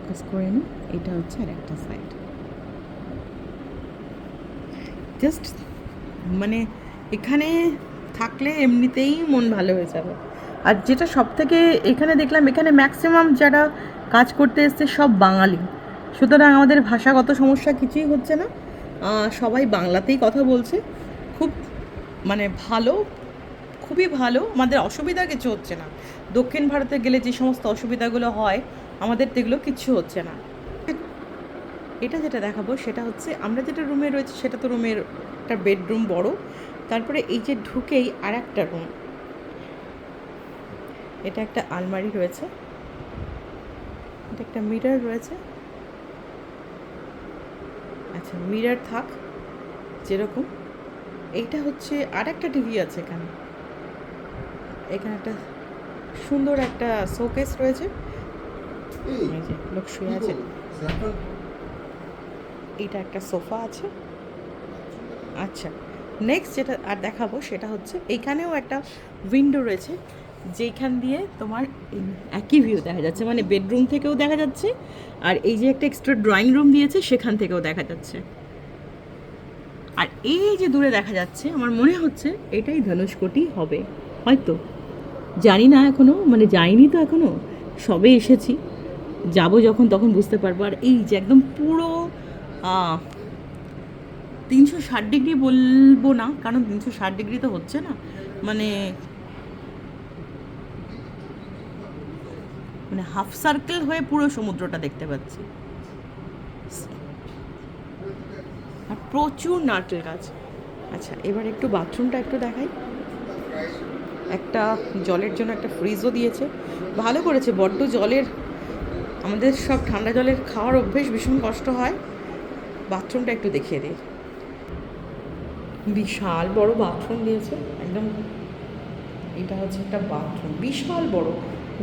Focus করে নিই। এটা হচ্ছে আর একটা সাইড। জাস্ট মানে এখানে থাকলে এমনিতেই মন ভালো হয়ে যাবে। আর যেটা সব থেকে এখানে দেখলাম, এখানে ম্যাক্সিমাম যারা কাজ করতে এসছে সব বাঙালি, সুতরাং আমাদের ভাষাগত সমস্যা কিছুই হচ্ছে না। সবাই বাংলাতেই কথা বলছে। খুব মানে ভালো, খুবই ভালো, আমাদের অসুবিধা কিছু হচ্ছে না। দক্ষিণ ভারতে গেলে যে সমস্ত অসুবিধাগুলো হয়, আমাদের এগুলো কিচ্ছু হচ্ছে না। এটা যেটা দেখাবো সেটা হচ্ছে আমরা যেটা রুমে রয়েছে সেটা তো রুমের একটা বেডরুম বড়, তারপরে এই যে ঢুকেই আর একটা রুম, এটা একটা আলমারি রয়েছে, এটা একটা মিরর রয়েছে। আচ্ছা মিরর থাক যেরকম, এইটা হচ্ছে আর একটা টিভি আছে এখানে। এখানে একটা সুন্দর একটা শোকেস রয়েছে, এই যে লোক শুয়ে আছে। এইটা একটা সোফা আছে। আচ্ছা নেক্সট যেটা আর দেখাবো সেটা হচ্ছে এইখানেও একটা উইন্ডো রয়েছে, যেইখান দিয়ে তোমার একই ভিউ দেখা যাচ্ছে, মানে বেডরুম থেকেও দেখা যাচ্ছে, আর এই যে একটা এক্সট্রা ড্রয়িং রুম দিয়েছে সেখান থেকেও দেখা যাচ্ছে। আর এই যে দূরে দেখা যাচ্ছে, আমার মনে হচ্ছে এটাই ধনুষকোটি হবে হয়তো, জানি না এখনও, মানে যাইনি তো এখনও, সবে এসেছি, যাব যখন তখন বুঝতে পারবো। আর এই যে একদম পুরো 360 ডিগ্রি বলবো না, কারণ 360 ডিগ্রি তো হচ্ছে না, মানে মানে হাফ সার্কেল হয়ে পুরো সমুদ্রটা দেখতে পাচ্ছি। আর প্রচুর নারকেল গাছ। আচ্ছা এবার একটু বাথরুমটা একটু দেখাই। একটা জলের জন্য একটা ফ্রিজও দিয়েছে, ভালো করেছে। বড্ড জলের, আমাদের সব ঠান্ডা জলের খাওয়ার অভ্যেস, ভীষণ কষ্ট হয়। বাথরুমটা একটু দেখিয়ে দিই। বিশাল বড় বাথরুম দিয়েছে একদম। এটা হচ্ছে একটা বাথরুম, বিশাল বড়,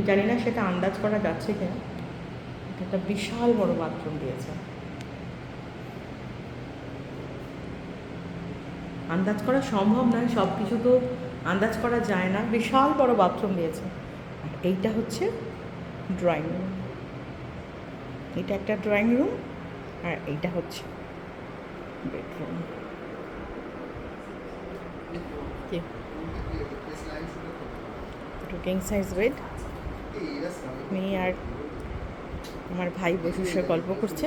জানি না সেটা আন্দাজ করা যাচ্ছে কিনা। এটা একটা বিশাল বড় বাথরুম দিয়েছে, আন্দাজ করা সম্ভব নয়, সব কিছু তো আন্দাজ করা যায় না। বিশাল বড় বাথরুম দিয়েছে। আর এইটা হচ্ছে ড্রয়িং রুম, এটা একটা ড্রয়িং রুম, আর এইটা হচ্ছে বেডরুম। কিং সাইজ বেড, মেয়ে আর আমার ভাই বসে বসে গল্প করছে।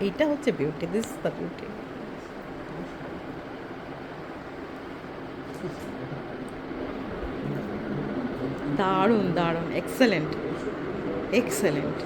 এইটা হচ্ছে beauty, this is the beauty. দারুণ দারুণ, এক্সেলেন্ট এক্সেলেন্ট।